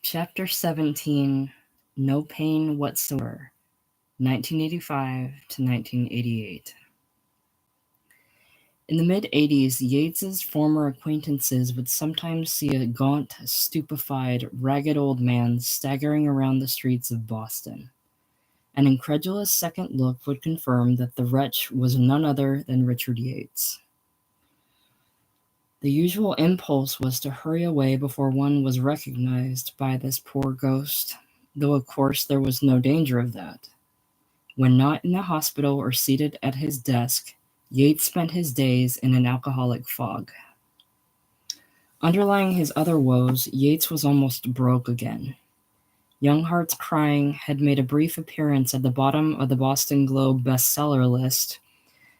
Chapter 17, No Pain Whatsoever, 1985 to 1988. In the mid-80s, Yates's former acquaintances would sometimes see a gaunt, stupefied, ragged old man staggering around the streets of Boston. An incredulous second look would confirm that the wretch was none other than Richard Yates. The usual impulse was to hurry away before one was recognized by this poor ghost, though of course there was no danger of that. When not in the hospital or seated at his desk, Yates spent his days in an alcoholic fog. Underlying his other woes, Yates was almost broke again. Young Hearts Crying had made a brief appearance at the bottom of the Boston Globe bestseller list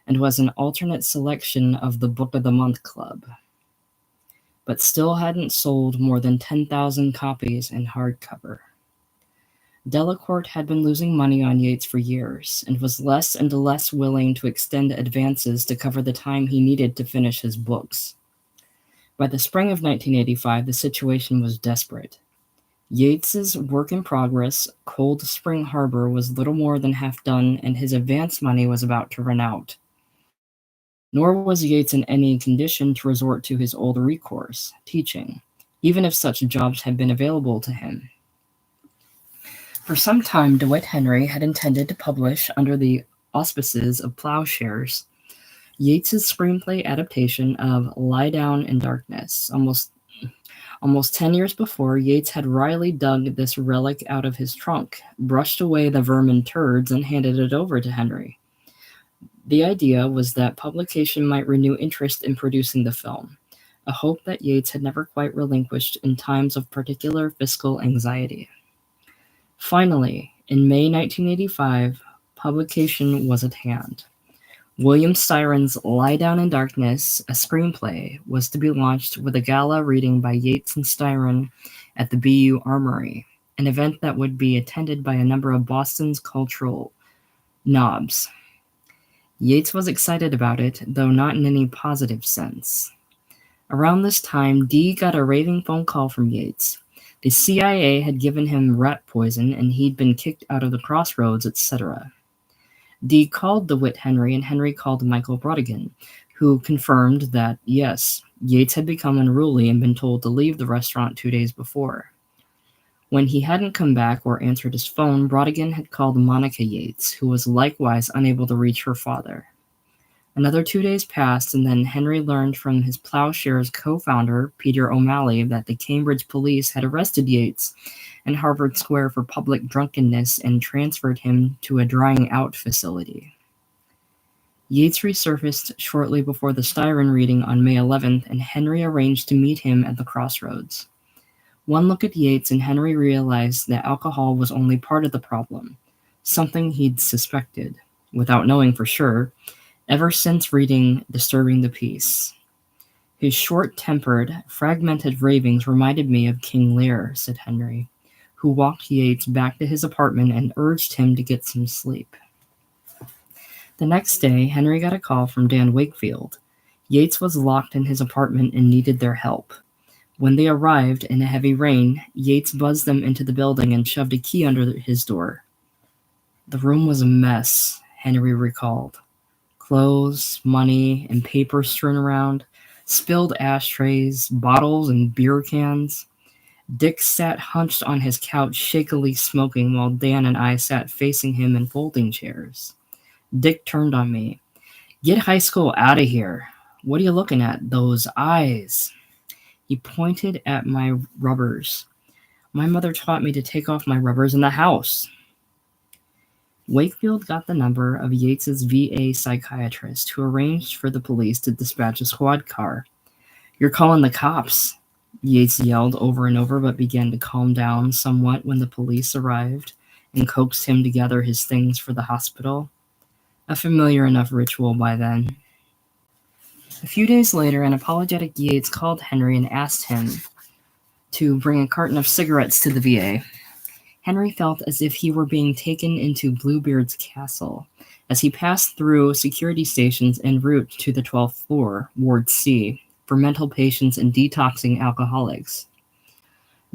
and was an alternate selection of the Book of the Month Club, but still hadn't sold more than 10,000 copies in hardcover. Delacorte had been losing money on Yates for years, and was less and less willing to extend advances to cover the time he needed to finish his books. By the spring of 1985, the situation was desperate. Yates's work in progress, Cold Spring Harbor, was little more than half done, and his advance money was about to run out. Nor was Yates in any condition to resort to his old recourse, teaching, even if such jobs had been available to him. For some time, DeWitt Henry had intended to publish, under the auspices of Plowshares, Yates's screenplay adaptation of Lie Down in Darkness. Almost 10 years before, Yates had wryly dug this relic out of his trunk, brushed away the vermin turds, and handed it over to Henry. The idea was that publication might renew interest in producing the film, a hope that Yates had never quite relinquished in times of particular fiscal anxiety. Finally, in May 1985, publication was at hand. William Styron's Lie Down in Darkness, a screenplay, was to be launched with a gala reading by Yates and Styron at the BU Armory, an event that would be attended by a number of Boston's cultural knobs. Yates was excited about it, though not in any positive sense. Around this time, Dee got a raving phone call from Yates. The CIA had given him rat poison, and he'd been kicked out of the Crossroads, etc. Dee called DeWitt Henry, and Henry called Michael Brodigan, who confirmed that, yes, Yates had become unruly and been told to leave the restaurant 2 days before. When he hadn't come back or answered his phone, Brodigan had called Monica Yates, who was likewise unable to reach her father. Another 2 days passed, and then Henry learned from his Plowshares co-founder, Peter O'Malley, that the Cambridge police had arrested Yates in Harvard Square for public drunkenness and transferred him to a drying-out facility. Yates resurfaced shortly before the Styron reading on May 11th, and Henry arranged to meet him at the Crossroads. One look at Yates, and Henry realized that alcohol was only part of the problem, something he'd suspected, without knowing for sure, ever since reading Disturbing the Peace. His short-tempered, fragmented ravings reminded me of King Lear, said Henry, who walked Yates back to his apartment and urged him to get some sleep. The next day, Henry got a call from Dan Wakefield. Yates was locked in his apartment and needed their help. When they arrived in a heavy rain, Yates buzzed them into the building and shoved a key under his door. The room was a mess, Henry recalled. Clothes, money, and paper strewn around, spilled ashtrays, bottles, and beer cans. Dick sat hunched on his couch, shakily smoking, while Dan and I sat facing him in folding chairs. Dick turned on me. "Get high school out of here. What are you looking at? Those eyes." He pointed at my rubbers. "My mother taught me to take off my rubbers in the house." Wakefield got the number of Yates's VA psychiatrist, who arranged for the police to dispatch a squad car. "You're calling the cops," Yates yelled over and over, but began to calm down somewhat when the police arrived and coaxed him to gather his things for the hospital. A familiar enough ritual by then. A few days later, an apologetic Yates called Henry and asked him to bring a carton of cigarettes to the VA. Henry felt as if he were being taken into Bluebeard's castle as he passed through security stations en route to the 12th floor, Ward C, for mental patients and detoxing alcoholics.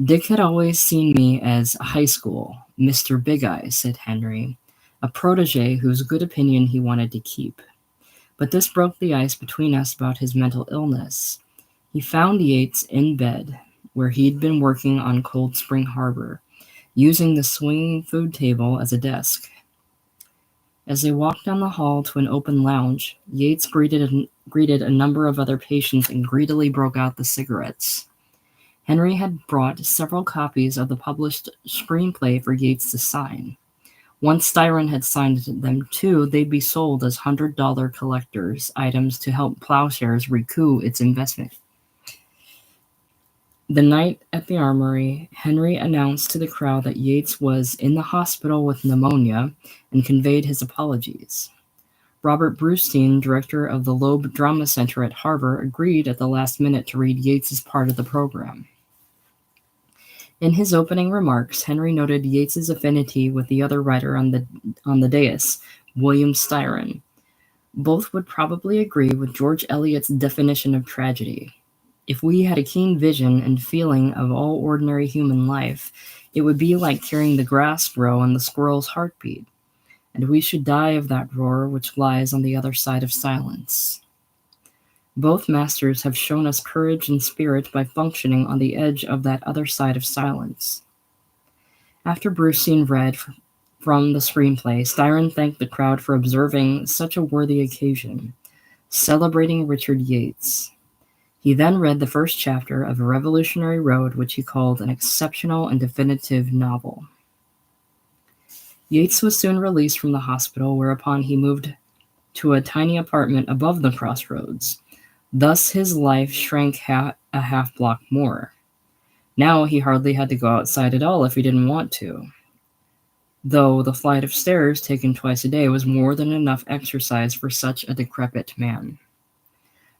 Dick had always seen me as high school, Mr. Big Eye, said Henry, a protege whose good opinion he wanted to keep. But this broke the ice between us about his mental illness. He found Yates in bed, where he'd been working on Cold Spring Harbor, using the swinging food table as a desk. As they walked down the hall to an open lounge, Yates greeted a number of other patients and greedily broke out the cigarettes. Henry had brought several copies of the published screenplay for Yates to sign. Once Styron had signed them too, they'd be sold as $100 collector's items to help Plowshares recoup its investment. The night at the Armory, Henry announced to the crowd that Yates was in the hospital with pneumonia and conveyed his apologies. Robert Brustein, director of the Loeb Drama Center at Harvard, agreed at the last minute to read Yates's part of the program. In his opening remarks, Henry noted Yates's affinity with the other writer on the dais, William Styron. Both would probably agree with George Eliot's definition of tragedy. If we had a keen vision and feeling of all ordinary human life, it would be like hearing the grass grow and the squirrel's heartbeat, and we should die of that roar which lies on the other side of silence. Both masters have shown us courage and spirit by functioning on the edge of that other side of silence. After Brustein read from the screenplay, Styron thanked the crowd for observing such a worthy occasion, celebrating Richard Yates. He then read the first chapter of A Revolutionary Road, which he called an exceptional and definitive novel. Yates was soon released from the hospital, whereupon he moved to a tiny apartment above the crossroads. Thus his life shrank a half block more. Now he hardly had to go outside at all if he didn't want to, though the flight of stairs taken twice a day was more than enough exercise for such a decrepit man.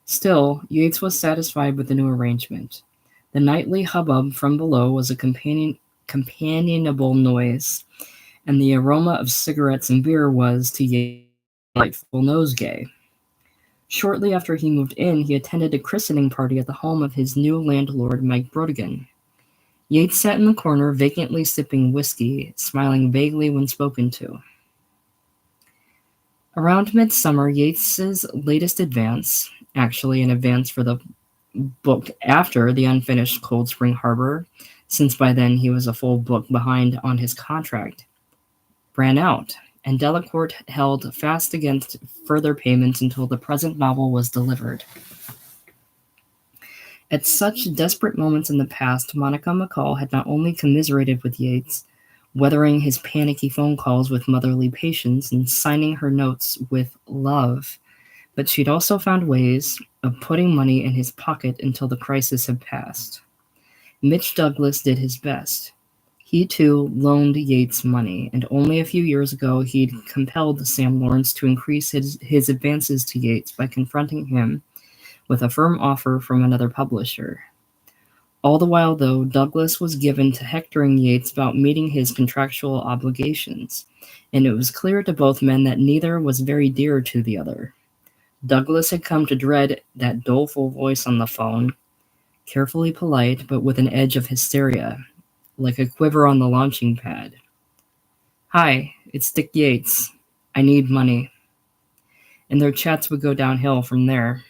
Still, Yates was satisfied with the new arrangement. The nightly hubbub from below was a companionable noise, and the aroma of cigarettes and beer was, to Yates, a delightful nosegay. Shortly after he moved in, he attended a christening party at the home of his new landlord, Mike Brodigan. Yates sat in the corner, vacantly sipping whiskey, smiling vaguely when spoken to. Around midsummer, Yates's latest advance, actually an advance for the book after the unfinished Cold Spring Harbor, since by then he was a full book behind on his contract, ran out, and Delacourt held fast against further payments until the present novel was delivered. At such desperate moments in the past, Monica McCall had not only commiserated with Yates, weathering his panicky phone calls with motherly patience and signing her notes with love, but she'd also found ways of putting money in his pocket until the crisis had passed. Mitch Douglas did his best. He, too, loaned Yates money, and only a few years ago he'd compelled Sam Lawrence to increase his advances to Yates by confronting him with a firm offer from another publisher. All the while, though, Douglas was given to hectoring Yates about meeting his contractual obligations, and it was clear to both men that neither was very dear to the other. Douglas had come to dread that doleful voice on the phone, carefully polite but with an edge of hysteria, like a quiver on the launching pad. "Hi, it's Dick Yates. I need money." And their chats would go downhill from there.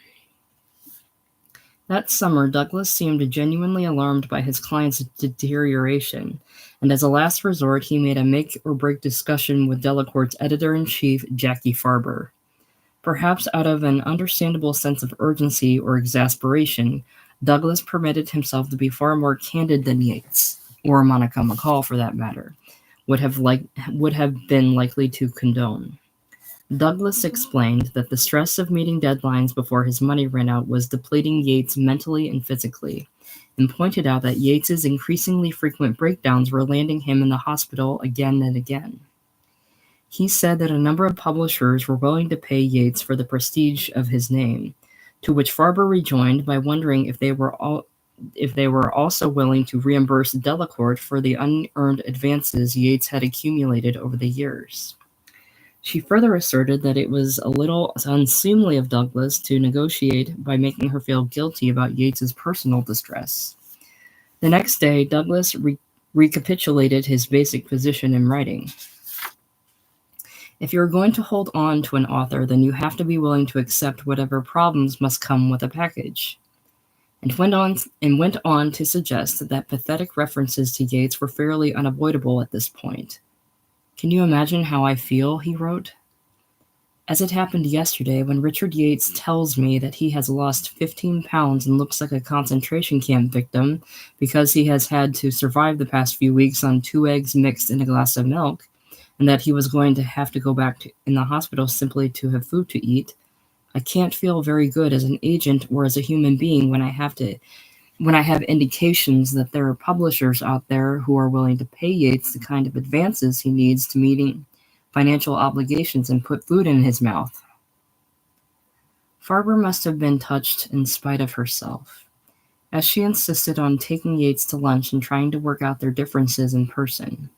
That summer, Douglas seemed genuinely alarmed by his client's deterioration, and as a last resort, he made a make-or-break discussion with Delacourt's editor-in-chief, Jackie Farber. Perhaps out of an understandable sense of urgency or exasperation, Douglas permitted himself to be far more candid than Yates, or Monica McCall for that matter, would have been likely to condone. Douglas explained that the stress of meeting deadlines before his money ran out was depleting Yates mentally and physically, and pointed out that Yates's increasingly frequent breakdowns were landing him in the hospital again and again. He said that a number of publishers were willing to pay Yates for the prestige of his name, to which Farber rejoined by wondering if they were also willing to reimburse Delacourt for the unearned advances Yates had accumulated over the years. She further asserted that it was a little unseemly of Douglas to negotiate by making her feel guilty about Yates's personal distress. The next day, Douglas recapitulated his basic position in writing. If you're going to hold on to an author, then you have to be willing to accept whatever problems must come with a package. And went on to suggest that pathetic references to Yates were fairly unavoidable at this point. Can you imagine how I feel? He wrote. As it happened yesterday, when Richard Yates tells me that he has lost 15 pounds and looks like a concentration camp victim because he has had to survive the past few weeks on 2 eggs mixed in a glass of milk, and that he was going to have to go back in the hospital simply to have food to eat, I can't feel very good as an agent or as a human being when I have indications that there are publishers out there who are willing to pay Yates the kind of advances he needs to meeting financial obligations and put food in his mouth. Farber must have been touched in spite of herself, as she insisted on taking Yates to lunch and trying to work out their differences in person.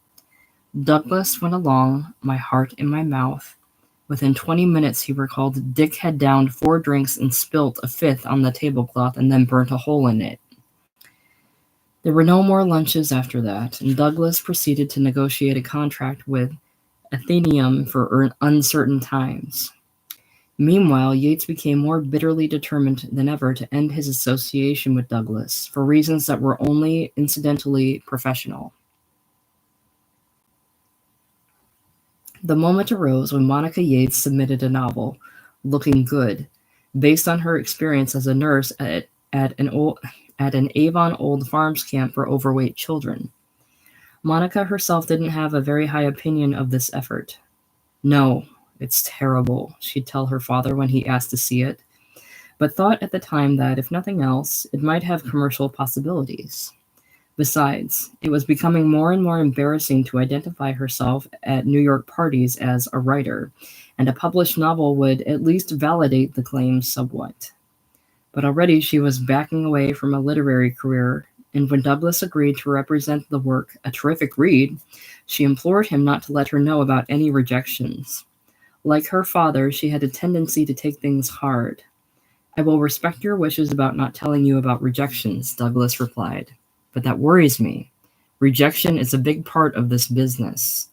Douglas went along, my heart in my mouth. Within 20 minutes, he recalled, Dick had downed 4 drinks and spilt a 5th on the tablecloth and then burnt a hole in it. There were no more lunches after that, and Douglas proceeded to negotiate a contract with Athenaeum for uncertain times. Meanwhile, Yates became more bitterly determined than ever to end his association with Douglas, for reasons that were only incidentally professional. The moment arose when Monica Yates submitted a novel, Looking Good, based on her experience as a nurse at an Avon Old Farms camp for overweight children. Monica herself didn't have a very high opinion of this effort. No, it's terrible, she'd tell her father when he asked to see it, but thought at the time that, if nothing else, it might have commercial possibilities. Besides, it was becoming more and more embarrassing to identify herself at New York parties as a writer, and a published novel would at least validate the claims somewhat. But already she was backing away from a literary career, and when Douglas agreed to represent the work, a terrific read, she implored him not to let her know about any rejections. Like her father, she had a tendency to take things hard. I will respect your wishes about not telling you about rejections, Douglas replied. But that worries me. Rejection is a big part of this business.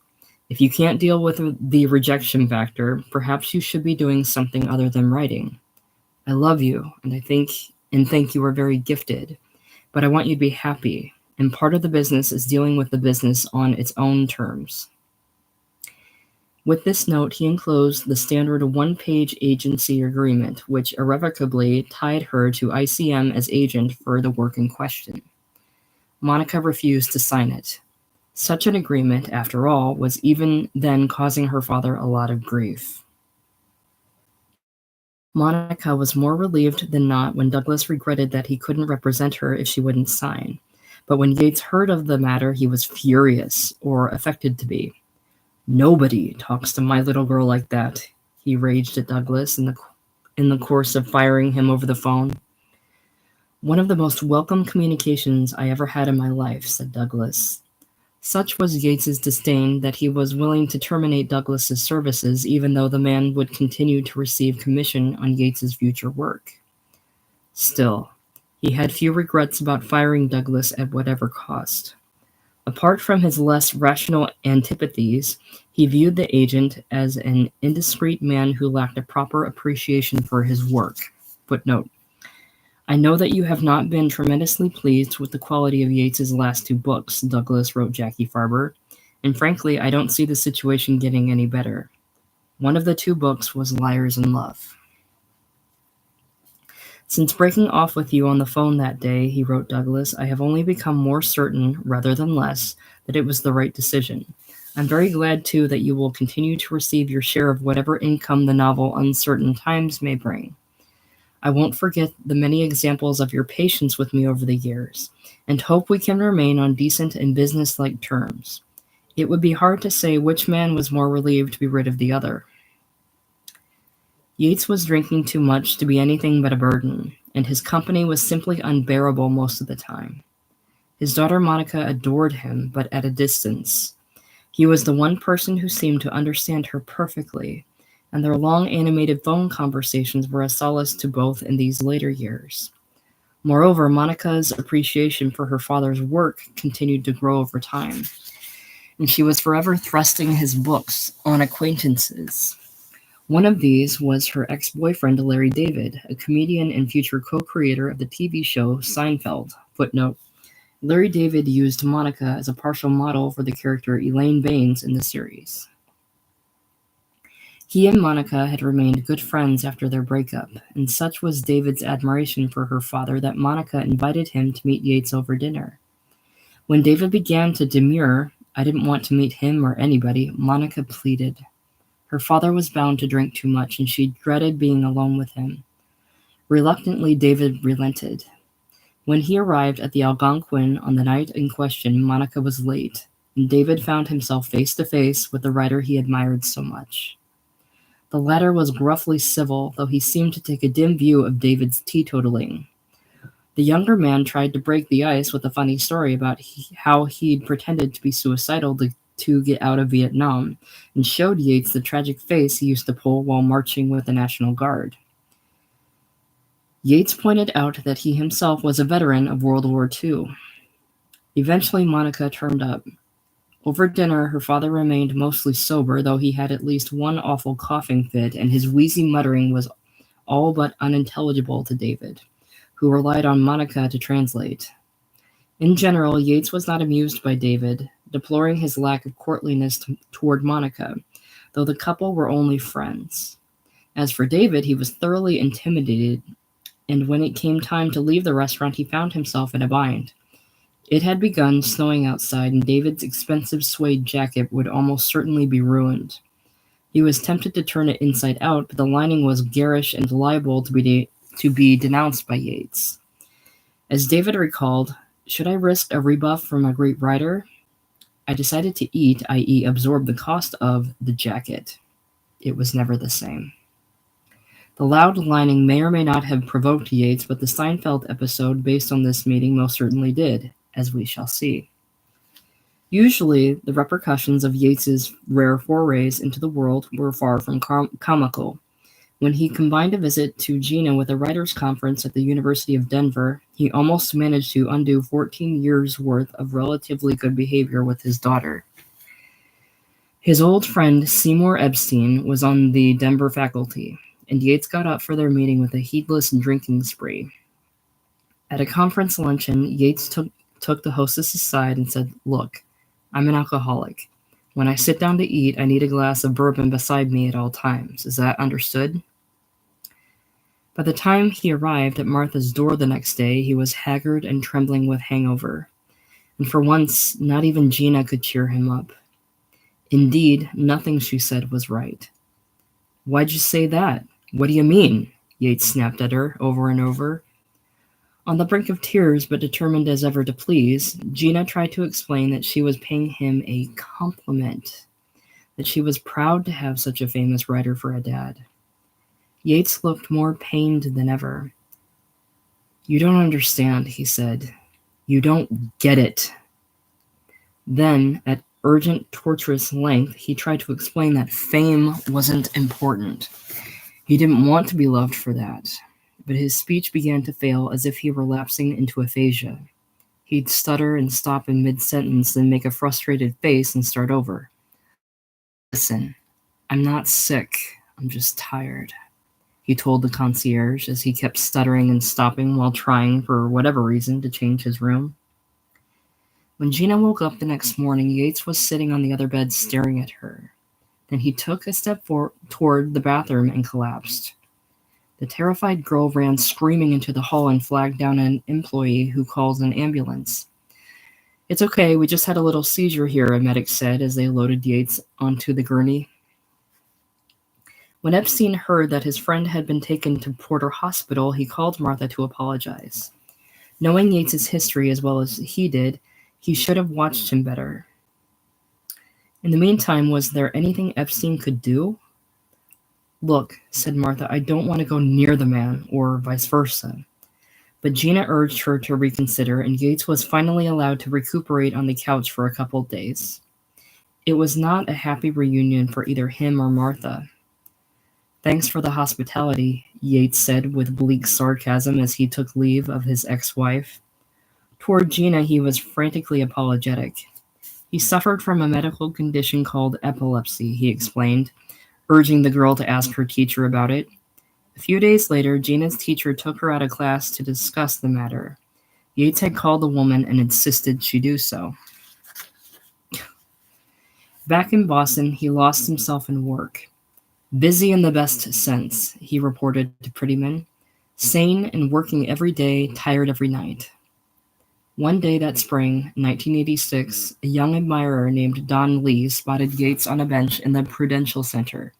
If you can't deal with the rejection factor, perhaps you should be doing something other than writing. I love you, and think you are very gifted, but I want you to be happy, and part of the business is dealing with the business on its own terms. With this note, he enclosed the standard 1-page agency agreement, which irrevocably tied her to ICM as agent for the work in question. Monica refused to sign it. Such an agreement, after all, was even then causing her father a lot of grief. Monica was more relieved than not when Douglas regretted that he couldn't represent her if she wouldn't sign. But when Yates heard of the matter, he was furious, or affected to be. Nobody talks to my little girl like that, he raged at Douglas in the course of firing him over the phone. One of the most welcome communications I ever had in my life, said Douglas. Such was Yates's disdain that he was willing to terminate Douglas's services, even though the man would continue to receive commission on Yates's future work. Still, he had few regrets about firing Douglas at whatever cost. Apart from his less rational antipathies, he viewed the agent as an indiscreet man who lacked a proper appreciation for his work. Footnote. I know that you have not been tremendously pleased with the quality of Yates's last 2 books, Douglas wrote Jackie Farber, and frankly, I don't see the situation getting any better. One of the 2 books was Liars in Love. Since breaking off with you on the phone that day, he wrote Douglas, I have only become more certain, rather than less, that it was the right decision. I'm very glad, too, that you will continue to receive your share of whatever income the novel Uncertain Times may bring. I won't forget the many examples of your patience with me over the years, and hope we can remain on decent and business-like terms. It would be hard to say which man was more relieved to be rid of the other. Yates was drinking too much to be anything but a burden, and his company was simply unbearable most of the time. His daughter Monica adored him, but at a distance. He was the one person who seemed to understand her perfectly, and their long animated phone conversations were a solace to both in these later years. Moreover, Monica's appreciation for her father's work continued to grow over time, and she was forever thrusting his books on acquaintances. One of these was her ex-boyfriend Larry David, a comedian and future co-creator of the TV show Seinfeld. Footnote: Larry David used Monica as a partial model for the character Elaine Baines in the series. He and Monica had remained good friends after their breakup, and such was David's admiration for her father that Monica invited him to meet Yates over dinner. When David began to demur, "I didn't want to meet him or anybody," Monica pleaded. Her father was bound to drink too much, and she dreaded being alone with him. Reluctantly, David relented. When he arrived at the Algonquin on the night in question, Monica was late, and David found himself face to face with the writer he admired so much. The latter was gruffly civil, though he seemed to take a dim view of David's teetotaling. The younger man tried to break the ice with a funny story about how he'd pretended to be suicidal to get out of Vietnam, and showed Yates the tragic face he used to pull while marching with the National Guard. Yates pointed out that he himself was a veteran of World War II. Eventually, Monica turned up. Over dinner, her father remained mostly sober, though he had at least one awful coughing fit, and his wheezy muttering was all but unintelligible to David, who relied on Monica to translate. In general, Yates was not amused by David, deploring his lack of courtliness toward Monica, though the couple were only friends. As for David, he was thoroughly intimidated, and when it came time to leave the restaurant, he found himself in a bind. It had begun snowing outside, and David's expensive suede jacket would almost certainly be ruined. He was tempted to turn it inside out, but the lining was garish and liable to be denounced by Yates. As David recalled, "Should I risk a rebuff from a great writer? I decided to eat, i.e., absorb the cost of the jacket. It was never the same." The loud lining may or may not have provoked Yates, but the Seinfeld episode based on this meeting most certainly did, as we shall see. Usually, the repercussions of Yates's rare forays into the world were far from comical. When he combined a visit to Gina with a writers' conference at the University of Denver, he almost managed to undo 14 years' worth of relatively good behavior with his daughter. His old friend Seymour Epstein was on the Denver faculty, and Yates got up for their meeting with a heedless drinking spree. At a conference luncheon, Yates took the hostess aside and said, "Look, I'm an alcoholic. When I sit down to eat, I need a glass of bourbon beside me at all times. Is that understood?" By the time he arrived at Martha's door the next day, he was haggard and trembling with hangover, and for once, not even Gina could cheer him up. Indeed, nothing she said was right. "Why'd you say that? What do you mean?" Yates snapped at her over and over. On the brink of tears, but determined as ever to please, Gina tried to explain that she was paying him a compliment, that she was proud to have such a famous writer for a dad. Yates looked more pained than ever. "You don't understand," he said. "You don't get it." Then, at urgent, torturous length, he tried to explain that fame wasn't important. He didn't want to be loved for that, but his speech began to fail as if he were lapsing into aphasia. He'd stutter and stop in mid-sentence, then make a frustrated face and start over. "Listen, I'm not sick, I'm just tired," he told the concierge as he kept stuttering and stopping while trying, for whatever reason, to change his room. When Gina woke up the next morning, Yates was sitting on the other bed staring at her. Then he took a step toward the bathroom and collapsed. The terrified girl ran screaming into the hall and flagged down an employee who called an ambulance. "It's okay, we just had a little seizure here," a medic said as they loaded Yates onto the gurney. When Epstein heard that his friend had been taken to Porter Hospital, he called Martha to apologize. Knowing Yates's history as well as he did, he should have watched him better. In the meantime, was there anything Epstein could do? "Look," said Martha, "I don't want to go near the man," or vice versa. But Gina urged her to reconsider, and Yates was finally allowed to recuperate on the couch for a couple days. It was not a happy reunion for either him or Martha. Thanks for the hospitality, Yates said with bleak sarcasm as he took leave of his ex-wife. Toward Gina, he was frantically apologetic. He suffered from a medical condition called epilepsy, he explained, urging the girl to ask her teacher about it. A few days later, Gina's teacher took her out of class to discuss the matter. Yates had called the woman and insisted she do so. Back in Boston, he lost himself in work. Busy in the best sense, he reported to Prettyman. Sane and working every day, tired every night. One day that spring, 1986, a young admirer named Don Lee spotted Yates on a bench in the Prudential Center.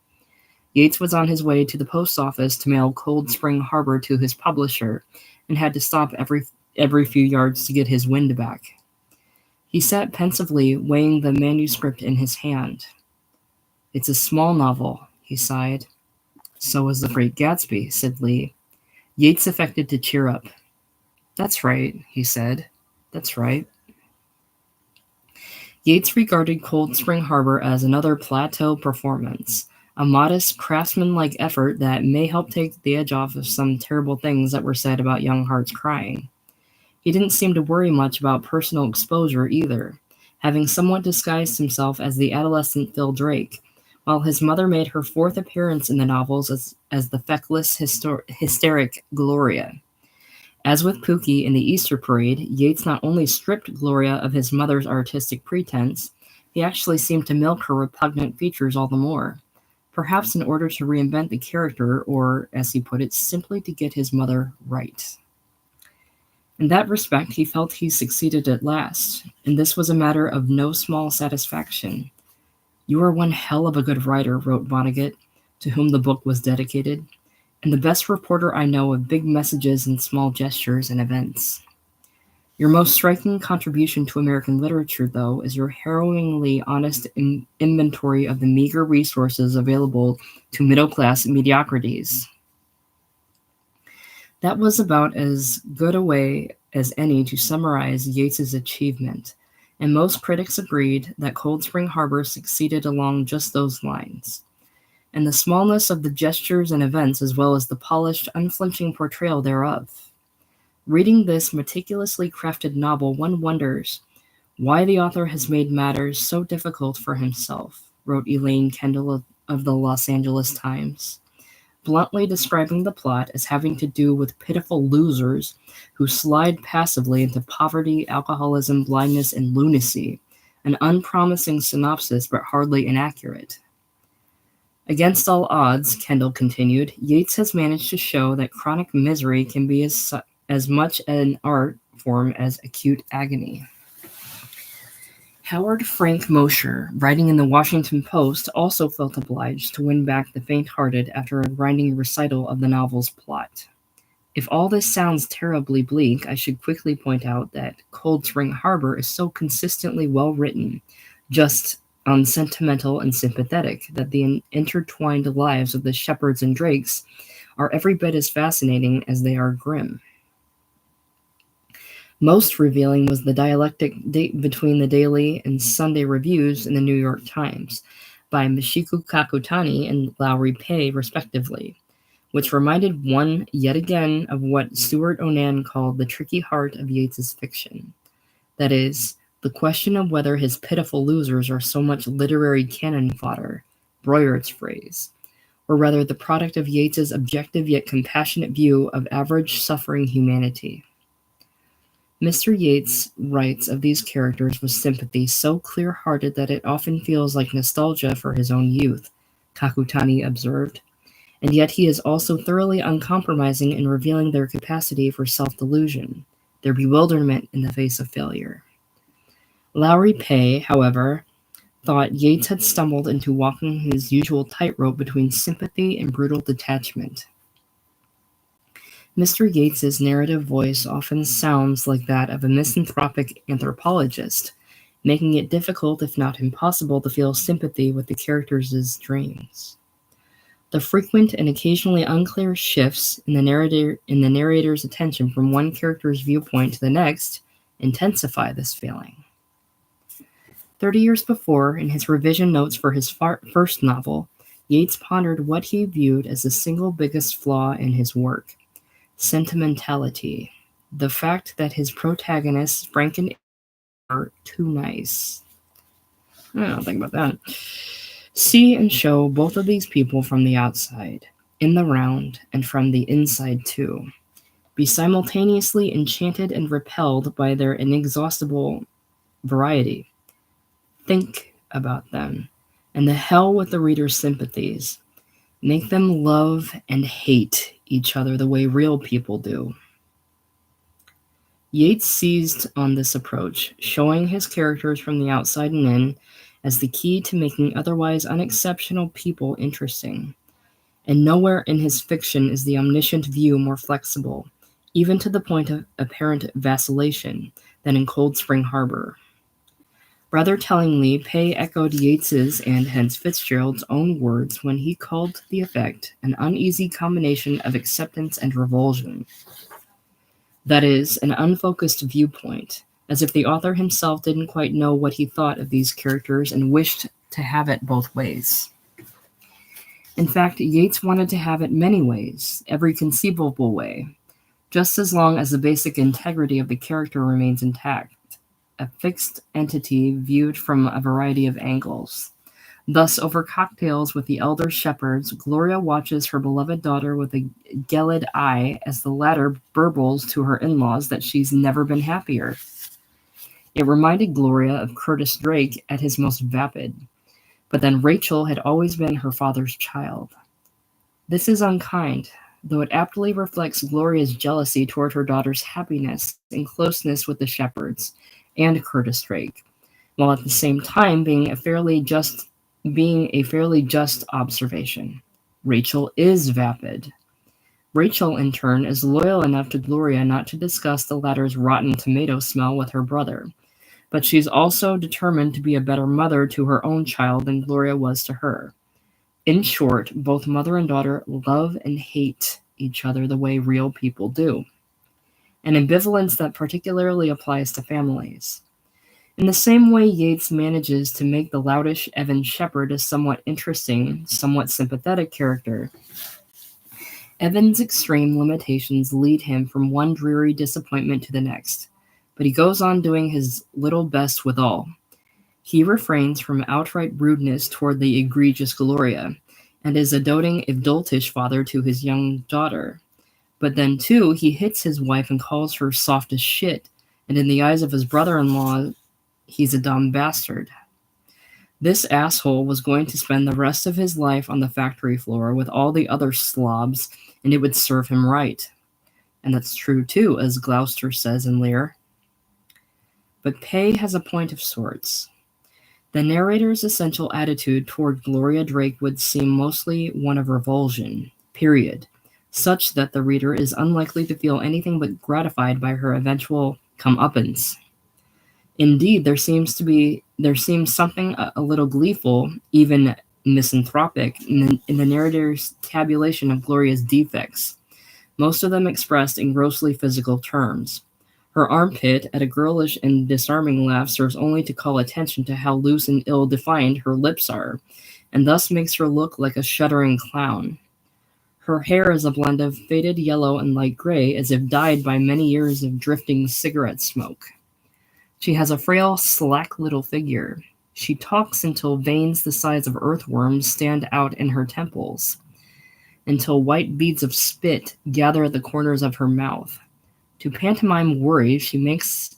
Yates was on his way to the post office to mail Cold Spring Harbor to his publisher and had to stop every few yards to get his wind back. He sat pensively, weighing the manuscript in his hand. It's a small novel, he sighed. So is The Great Gatsby, said Lee. Yates affected to cheer up. That's right, he said. That's right. Yates regarded Cold Spring Harbor as another plateau performance, a modest, craftsman-like effort that may help take the edge off of some terrible things that were said about young hearts crying. He didn't seem to worry much about personal exposure either, having somewhat disguised himself as the adolescent Phil Drake, while his mother made her fourth appearance in the novels as the feckless, hysteric Gloria. As with Pookie in the Easter Parade, Yates not only stripped Gloria of his mother's artistic pretense, he actually seemed to milk her repugnant features all the more, perhaps in order to reinvent the character, or, as he put it, simply to get his mother right. In that respect, he felt he succeeded at last, and this was a matter of no small satisfaction. You are one hell of a good writer, wrote Vonnegut, to whom the book was dedicated, and the best reporter I know of big messages and small gestures and events. Your most striking contribution to American literature, though, is your harrowingly honest inventory of the meager resources available to middle-class mediocrities. That was about as good a way as any to summarize Yates's achievement, and most critics agreed that Cold Spring Harbor succeeded along just those lines. And the smallness of the gestures and events, as well as the polished, unflinching portrayal thereof. Reading this meticulously crafted novel, one wonders why the author has made matters so difficult for himself, wrote Elaine Kendall of the Los Angeles Times, bluntly describing the plot as having to do with pitiful losers who slide passively into poverty, alcoholism, blindness, and lunacy, an unpromising synopsis but hardly inaccurate. Against all odds, Kendall continued, Yates has managed to show that chronic misery can be as much an art form as acute agony. Howard Frank Mosher, writing in the Washington Post, also felt obliged to win back the faint-hearted after a grinding recital of the novel's plot. If all this sounds terribly bleak, I should quickly point out that Cold Spring Harbor is so consistently well-written, just unsentimental and sympathetic, that the intertwined lives of the Shepherds and Drakes are every bit as fascinating as they are grim. Most revealing was the dialectic between the daily and Sunday reviews in the New York Times by Michiko Kakutani and Lowry Pay, respectively, which reminded one yet again of what Stuart Onan called the tricky heart of Yates's fiction. That is, the question of whether his pitiful losers are so much literary cannon fodder, Breuer's phrase, or rather the product of Yates's objective yet compassionate view of average suffering humanity. Mr. Yates writes of these characters with sympathy so clear-hearted that it often feels like nostalgia for his own youth, Kakutani observed, and yet he is also thoroughly uncompromising in revealing their capacity for self-delusion, their bewilderment in the face of failure. Lowry Pay, however, thought Yates had stumbled into walking his usual tightrope between sympathy and brutal detachment. Mr. Yates's narrative voice often sounds like that of a misanthropic anthropologist, making it difficult, if not impossible, to feel sympathy with the characters' dreams. The frequent and occasionally unclear shifts in the narrator's attention from one character's viewpoint to the next intensify this feeling. 30 years before, in his revision notes for his first novel, Yates pondered what he viewed as the single biggest flaw in his work: sentimentality. The fact that his protagonists, Frank and are too nice. I don't think about that. See and show both of these people from the outside, in the round, and from the inside too. Be simultaneously enchanted and repelled by their inexhaustible variety. Think about them, and the hell with the reader's sympathies. Make them love and hate each other the way real people do. Yates seized on this approach, showing his characters from the outside and in as the key to making otherwise unexceptional people interesting. And nowhere in his fiction is the omniscient view more flexible, even to the point of apparent vacillation, than in Cold Spring Harbor. Rather tellingly, Pay echoed Yeats's and hence Fitzgerald's own words when he called the effect an uneasy combination of acceptance and revulsion. That is, an unfocused viewpoint, as if the author himself didn't quite know what he thought of these characters and wished to have it both ways. In fact, Yates wanted to have it many ways, every conceivable way, just as long as the basic integrity of the character remains intact, a fixed entity viewed from a variety of angles. Thus, over cocktails with the elder shepherds, Gloria watches her beloved daughter with a gelid eye as the latter burbles to her in-laws that she's never been happier. It reminded Gloria of Curtis Drake at his most vapid. But then Rachel had always been her father's child. This is unkind, though it aptly reflects Gloria's jealousy toward her daughter's happiness and closeness with the shepherds and Curtis Drake, while at the same time being a fairly just observation. Rachel is vapid. Rachel, in turn, is loyal enough to Gloria not to discuss the latter's rotten tomato smell with her brother, but she's also determined to be a better mother to her own child than Gloria was to her. In short, both mother and daughter love and hate each other the way real people do, an ambivalence that particularly applies to families. In the same way, Yates manages to make the loutish Evan Shepherd a somewhat interesting, somewhat sympathetic character. Evan's extreme limitations lead him from one dreary disappointment to the next, but he goes on doing his little best withal. He refrains from outright rudeness toward the egregious Gloria, and is a doting, if doltish, father to his young daughter. But then, too, he hits his wife and calls her soft as shit, and in the eyes of his brother-in-law, he's a dumb bastard. This asshole was going to spend the rest of his life on the factory floor with all the other slobs, and it would serve him right. And that's true, too, as Gloucester says in Lear. But Pay has a point of sorts. The narrator's essential attitude toward Gloria Drake would seem mostly one of revulsion, period, such that the reader is unlikely to feel anything but gratified by her eventual comeuppance. Indeed, there seems something a little gleeful, even misanthropic, in the narrator's tabulation of Gloria's defects, most of them expressed in grossly physical terms. Her armpit, at a girlish and disarming laugh, serves only to call attention to how loose and ill-defined her lips are, and thus makes her look like a shuddering clown. Her hair is a blend of faded yellow and light gray, as if dyed by many years of drifting cigarette smoke. She has a frail, slack little figure. She talks until veins the size of earthworms stand out in her temples, until white beads of spit gather at the corners of her mouth. To pantomime worry, she makes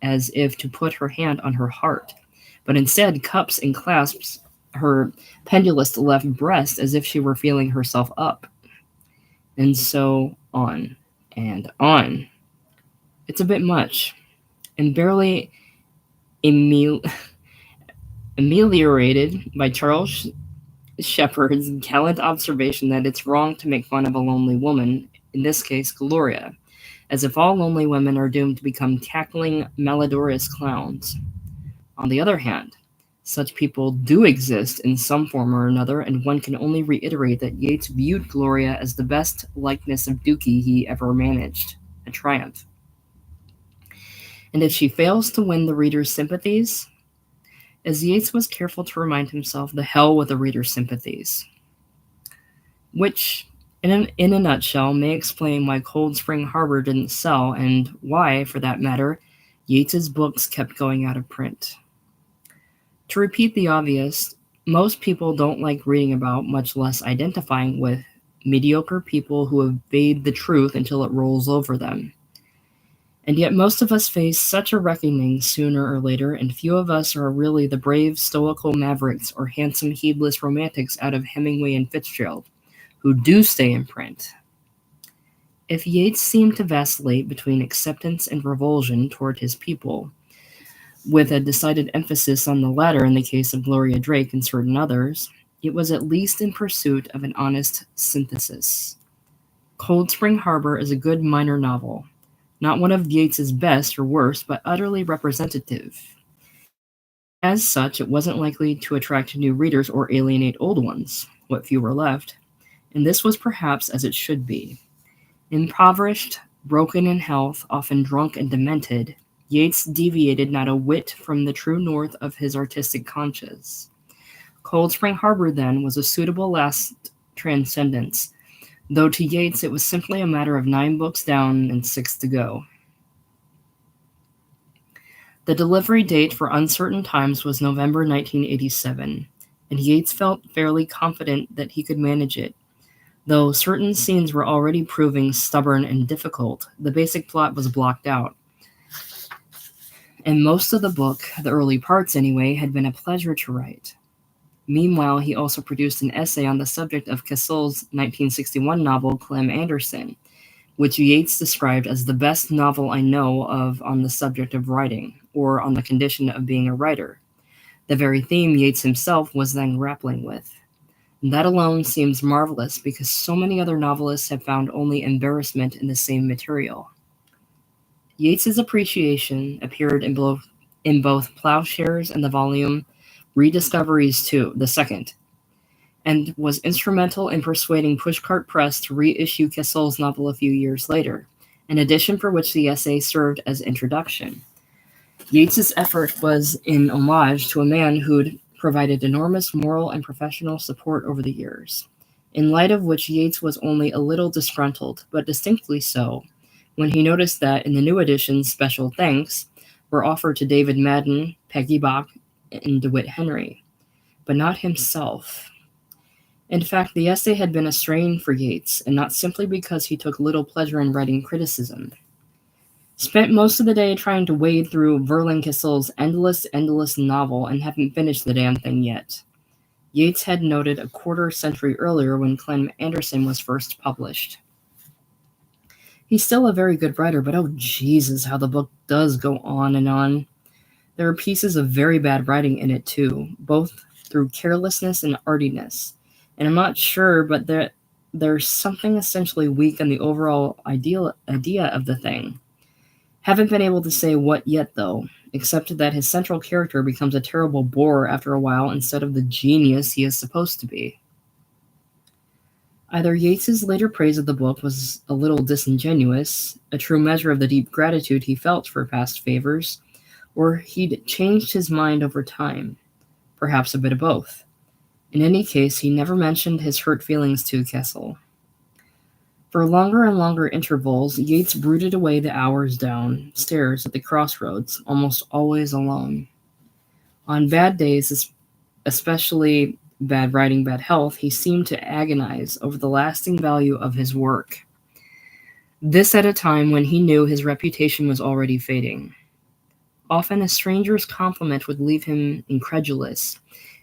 as if to put her hand on her heart, but instead cups and clasps her pendulous left breast as if she were feeling herself up. And so on and on. It's a bit much, and barely ameliorated by Charles Shepherd's gallant observation that it's wrong to make fun of a lonely woman, in this case Gloria, as if all lonely women are doomed to become cackling, malodorous clowns. On the other hand, such people do exist in some form or another, and one can only reiterate that Yates viewed Gloria as the best likeness of Dookie he ever managed, a triumph. And if she fails to win the reader's sympathies, as Yates was careful to remind himself, the hell with the reader's sympathies. which, in a nutshell, may explain why Cold Spring Harbor didn't sell and why, for that matter, Yates's books kept going out of print. To repeat the obvious, most people don't like reading about, much less identifying with, mediocre people who evade the truth until it rolls over them. And yet most of us face such a reckoning sooner or later, and few of us are really the brave, stoical mavericks or handsome, heedless romantics out of Hemingway and Fitzgerald, who do stay in print. If Yeats seemed to vacillate between acceptance and revulsion toward his people, with a decided emphasis on the latter in the case of Gloria Drake and certain others, it was at least in pursuit of an honest synthesis. Cold Spring Harbor is a good minor novel, not one of Yates's best or worst, but utterly representative. As such, it wasn't likely to attract new readers or alienate old ones, what few were left, and this was perhaps as it should be. Impoverished, broken in health, often drunk and demented, Yeats deviated not a whit from the true north of his artistic conscience. Cold Spring Harbor, then, was a suitable last transcendence, though to Yeats it was simply a matter of 9 books down and 6 to go. The delivery date for Uncertain Times was November 1987, and Yeats felt fairly confident that he could manage it. Though certain scenes were already proving stubborn and difficult, the basic plot was blocked out. And most of the book, the early parts anyway, had been a pleasure to write. Meanwhile, he also produced an essay on the subject of Cassell's 1961 novel Clem Anderson, which Yeats described as the best novel I know of on the subject of writing, or on the condition of being a writer, the very theme Yeats himself was then grappling with. And that alone seems marvelous because so many other novelists have found only embarrassment in the same material. Yeats's appreciation appeared in both Plowshares and the volume Rediscoveries II, the second, and was instrumental in persuading Pushcart Press to reissue Cassell's novel a few years later, an edition for which the essay served as introduction. Yeats's effort was in homage to a man who'd provided enormous moral and professional support over the years, in light of which Yeats was only a little disgruntled, but distinctly so, when he noticed that in the new edition's special thanks were offered to David Madden, Peggy Bach, and DeWitt Henry, but not himself. In fact, the essay had been a strain for Yeats, and not simply because he took little pleasure in writing criticism. Spent most of the day trying to wade through Verlin Cassell's endless novel and haven't finished the damn thing yet. Yeats had noted a quarter century earlier when Clem Anderson was first published. He's still a very good writer, but oh Jesus, how the book does go on and on. There are pieces of very bad writing in it too, both through carelessness and artiness. And I'm not sure, but there's something essentially weak in the overall idea of the thing. Haven't been able to say what yet, though, except that his central character becomes a terrible bore after a while instead of the genius he is supposed to be. Either Yeats's later praise of the book was a little disingenuous, a true measure of the deep gratitude he felt for past favors, or he'd changed his mind over time, perhaps a bit of both. In any case, he never mentioned his hurt feelings to Cassell. For longer and longer intervals, Yeats brooded away the hours downstairs at the crossroads, almost always alone. On bad days, especially bad writing, bad health, he seemed to agonize over the lasting value of his work. This at a time when he knew his reputation was already fading. Often a stranger's compliment would leave him incredulous,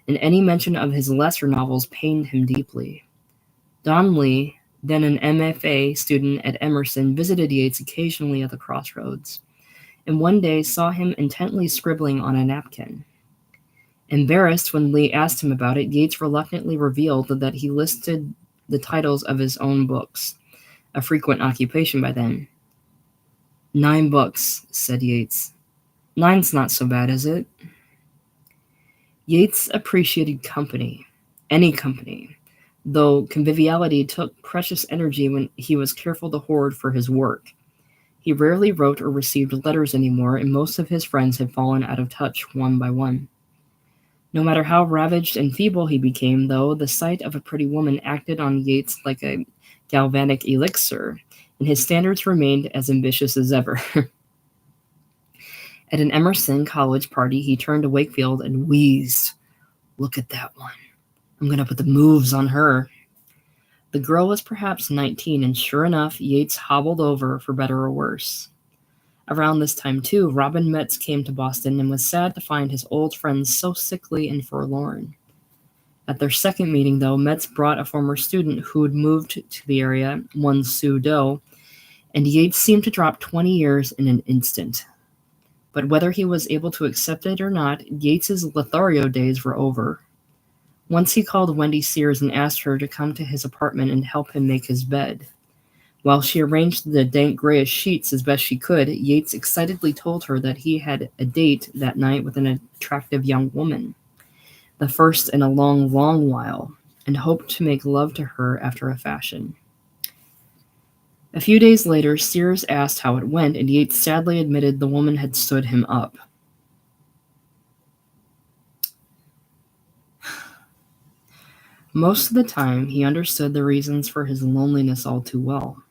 and any mention of his lesser novels pained him deeply. Don Lee, then an MFA student at Emerson, visited Yeats occasionally at the crossroads, and one day saw him intently scribbling on a napkin. Embarrassed when Lee asked him about it, Yeats reluctantly revealed that he listed the titles of his own books, a frequent occupation by then. 9 books, said Yeats. 9's not so bad, is it? Yeats appreciated company, any company, though conviviality took precious energy when he was careful to hoard for his work. He rarely wrote or received letters anymore, and most of his friends had fallen out of touch one by one. No matter how ravaged and feeble he became, though, the sight of a pretty woman acted on Yates like a galvanic elixir, and his standards remained as ambitious as ever. At an Emerson College party, he turned to Wakefield and wheezed, "Look at that one. I'm going to put the moves on her." The girl was perhaps 19, and sure enough, Yates hobbled over, for better or worse. Around this time, too, Robin Metz came to Boston and was sad to find his old friends so sickly and forlorn. At their second meeting, though, Metz brought a former student who had moved to the area, one Sue Doe, and Yates seemed to drop 20 years in an instant. But whether he was able to accept it or not, Yates's Lothario days were over. Once he called Wendy Sears and asked her to come to his apartment and help him make his bed. While she arranged the dank grayish sheets as best she could, Yates excitedly told her that he had a date that night with an attractive young woman, the first in a long, long while, and hoped to make love to her after a fashion. A few days later, Sears asked how it went, and Yates sadly admitted the woman had stood him up. Most of the time, he understood the reasons for his loneliness all too well.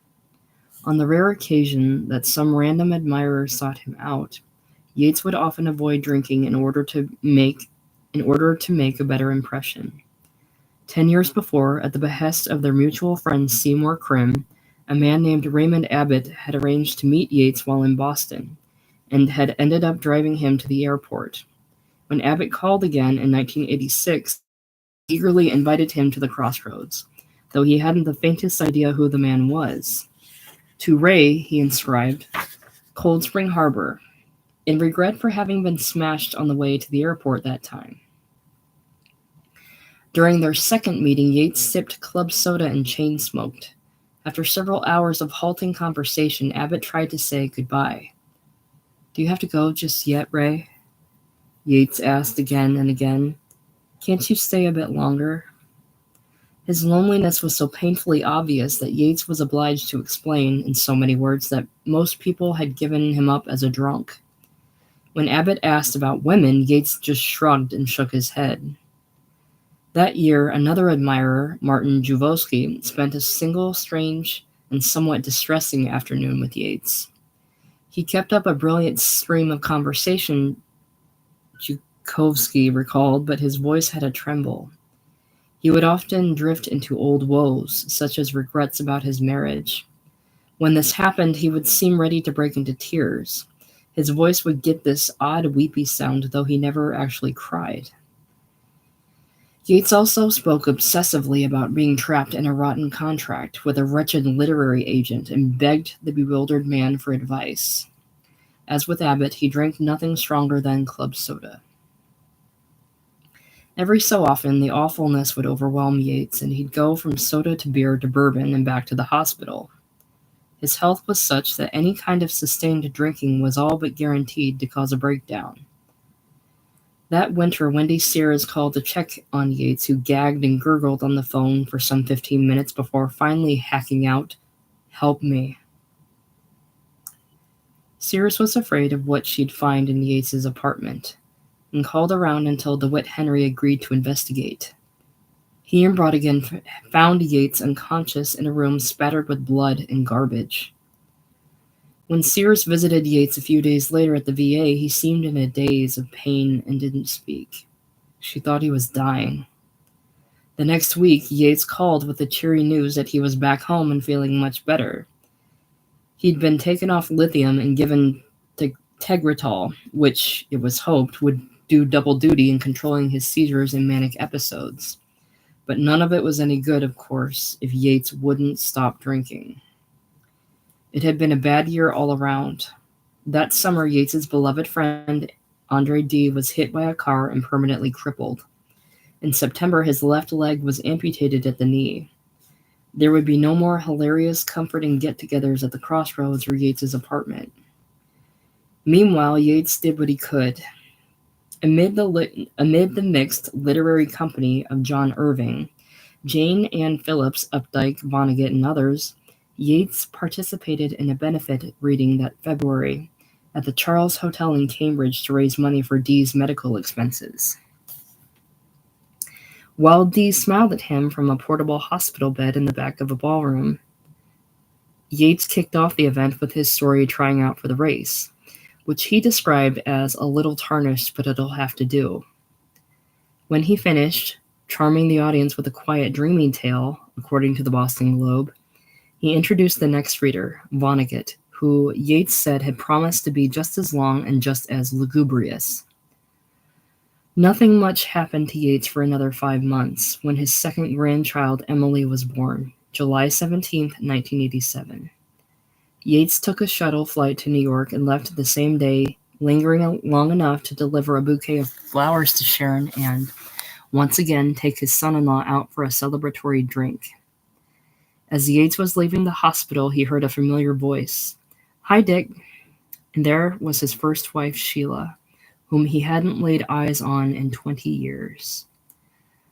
On the rare occasion that some random admirer sought him out, Yates would often avoid drinking in order to make a better impression. 10 years before, at the behest of their mutual friend Seymour Crim, a man named Raymond Abbott had arranged to meet Yates while in Boston, and had ended up driving him to the airport. When Abbott called again in 1986, he eagerly invited him to the crossroads, though he hadn't the faintest idea who the man was. To Ray, he inscribed, "Cold Spring Harbor, in regret for having been smashed on the way to the airport that time." During their second meeting, Yates sipped club soda and chain-smoked. After several hours of halting conversation, Abbott tried to say goodbye. "Do you have to go just yet, Ray?" Yates asked again and again. "Can't you stay a bit longer?" His loneliness was so painfully obvious that Yates was obliged to explain, in so many words, that most people had given him up as a drunk. When Abbott asked about women, Yates just shrugged and shook his head. That year, another admirer, Martin Juvoski, spent a single, strange, and somewhat distressing afternoon with Yates. He kept up a brilliant stream of conversation, Jukovsky recalled, but his voice had a tremble. He would often drift into old woes, such as regrets about his marriage. When this happened, he would seem ready to break into tears. His voice would get this odd, weepy sound, though he never actually cried. Yates also spoke obsessively about being trapped in a rotten contract with a wretched literary agent and begged the bewildered man for advice. As with Abbott, he drank nothing stronger than club soda. Every so often, the awfulness would overwhelm Yates, and he'd go from soda to beer to bourbon and back to the hospital. His health was such that any kind of sustained drinking was all but guaranteed to cause a breakdown. That winter, Wendy Sears called to check on Yates, who gagged and gurgled on the phone for some 15 minutes before finally hacking out, "Help me." Sears was afraid of what she'd find in Yates's apartment, and called around until DeWitt Henry agreed to investigate. He and Brodigan found Yates unconscious in a room spattered with blood and garbage. When Sears visited Yates a few days later at the VA, he seemed in a daze of pain and didn't speak. She thought he was dying. The next week, Yates called with the cheery news that he was back home and feeling much better. He'd been taken off lithium and given Tegretol, which, it was hoped, would do double duty in controlling his seizures and manic episodes. But none of it was any good, of course, if Yates wouldn't stop drinking. It had been a bad year all around. That summer, Yates's beloved friend, Andre D., was hit by a car and permanently crippled. In September, his left leg was amputated at the knee. There would be no more hilarious, comforting get-togethers at the crossroads or Yates's apartment. Meanwhile, Yates did what he could. Amid the mixed literary company of John Irving, Jane Ann Phillips, Updike, Vonnegut, and others, Yates participated in a benefit reading that February at the Charles Hotel in Cambridge to raise money for Dee's medical expenses. While Dee smiled at him from a portable hospital bed in the back of a ballroom, Yates kicked off the event with his story trying out for the race, which he described as a little tarnished, but it'll have to do. When he finished, charming the audience with a quiet, dreaming tale, according to the Boston Globe, he introduced the next reader, Vonnegut, who Yates said had promised to be just as long and just as lugubrious. Nothing much happened to Yates for another 5 months, when his second grandchild, Emily, was born, July 17, 1987. Yates took a shuttle flight to New York and left the same day, lingering long enough to deliver a bouquet of flowers to Sharon and, once again, take his son-in-law out for a celebratory drink. As Yates was leaving the hospital, he heard a familiar voice. "Hi, Dick." And there was his first wife, Sheila, whom he hadn't laid eyes on in 20 years.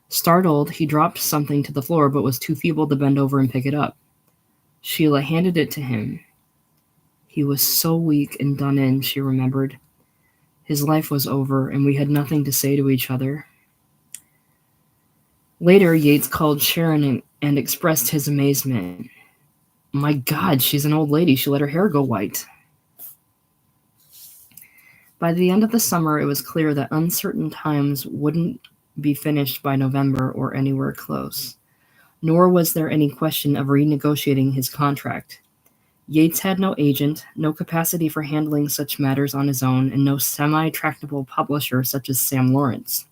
Startled, he dropped something to the floor but was too feeble to bend over and pick it up. Sheila handed it to him. He was so weak and done in, she remembered. His life was over, and we had nothing to say to each other. Later, Yates called Sharon and expressed his amazement. "My God, she's an old lady. She let her hair go white." By the end of the summer, it was clear that Uncertain Times wouldn't be finished by November or anywhere close. Nor was there any question of renegotiating his contract. Yates had no agent, no capacity for handling such matters on his own, and no semi-tractable publisher such as Sam Lawrence.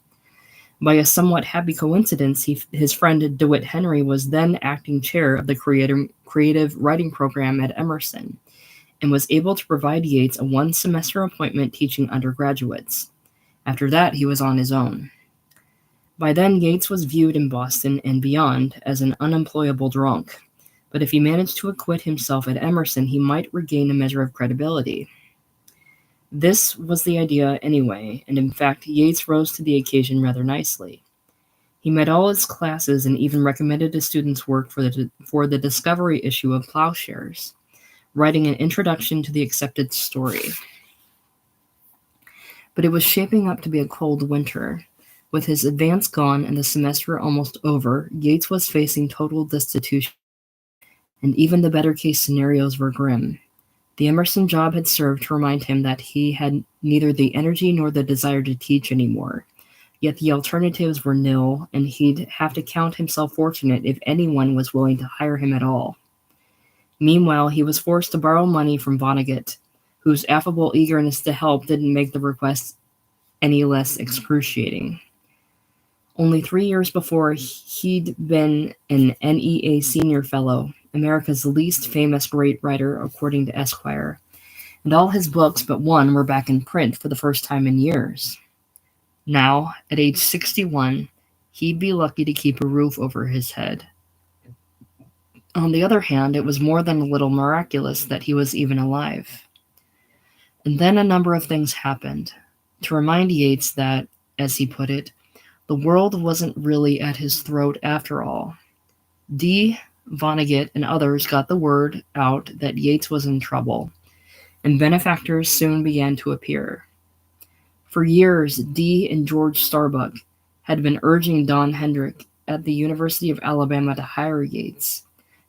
By a somewhat happy coincidence, his friend DeWitt Henry was then acting chair of the creative writing program at Emerson, and was able to provide Yates a one-semester appointment teaching undergraduates. After that, he was on his own. By then, Yates was viewed in Boston and beyond as an unemployable drunk, but if he managed to acquit himself at Emerson, he might regain a measure of credibility. This was the idea anyway, and in fact, Yates rose to the occasion rather nicely. He met all his classes and even recommended his students work for the Discovery issue of Plowshares, writing an introduction to the accepted story. But it was shaping up to be a cold winter. With his advance gone and the semester almost over, Yates was facing total destitution, and even the better case scenarios were grim. The Emerson job had served to remind him that he had neither the energy nor the desire to teach anymore. Yet the alternatives were nil, and he'd have to count himself fortunate if anyone was willing to hire him at all. Meanwhile, he was forced to borrow money from Vonnegut, whose affable eagerness to help didn't make the request any less excruciating. Only 3 years before, he'd been an NEA Senior Fellow, America's least famous great writer, according to Esquire, and all his books but one were back in print for the first time in years. Now, at age 61, he'd be lucky to keep a roof over his head. On the other hand, it was more than a little miraculous that he was even alive. And then a number of things happened to remind Yates that, as he put it, the world wasn't really at his throat after all. Dee, Vonnegut, and others got the word out that Yates was in trouble, and benefactors soon began to appear. For years, Dee and George Starbuck had been urging Don Hendrick at the University of Alabama to hire Yates,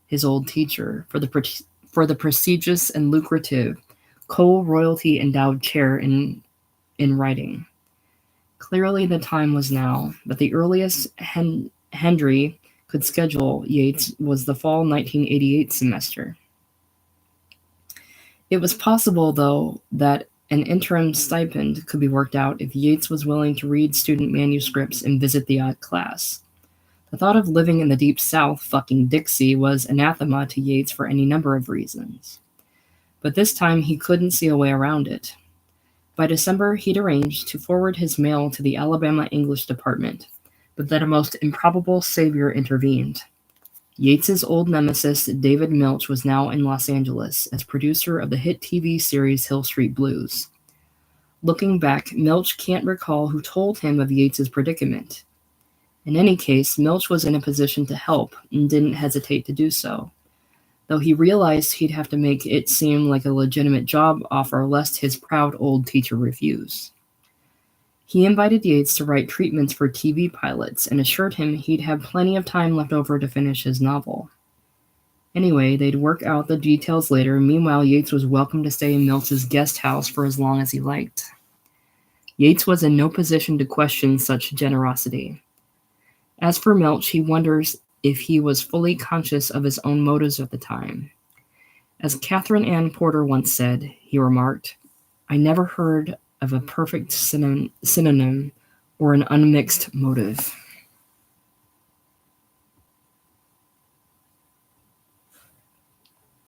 his old teacher, for the prestigious and lucrative Cole Royalty Endowed Chair in writing. Clearly the time was now, but the earliest Hendry could schedule Yates was the fall 1988 semester. It was possible, though, that an interim stipend could be worked out if Yates was willing to read student manuscripts and visit the odd class. The thought of living in the deep South fucking Dixie was anathema to Yates for any number of reasons. But this time he couldn't see a way around it. By December, he'd arranged to forward his mail to the Alabama English department, but then a most improbable savior intervened. Yates's old nemesis, David Milch, was now in Los Angeles as producer of the hit TV series Hill Street Blues. Looking back, Milch can't recall who told him of Yates's predicament. In any case, Milch was in a position to help and didn't hesitate to do so, though he realized he'd have to make it seem like a legitimate job offer lest his proud old teacher refuse. He invited Yates to write treatments for TV pilots and assured him he'd have plenty of time left over to finish his novel. Anyway, they'd work out the details later. Meanwhile, Yates was welcome to stay in Milch's guest house for as long as he liked. Yates was in no position to question such generosity. As for Milch, he wonders if he was fully conscious of his own motives at the time. As Catherine Ann Porter once said, he remarked, "I never heard of a perfect synonym or an unmixed motive."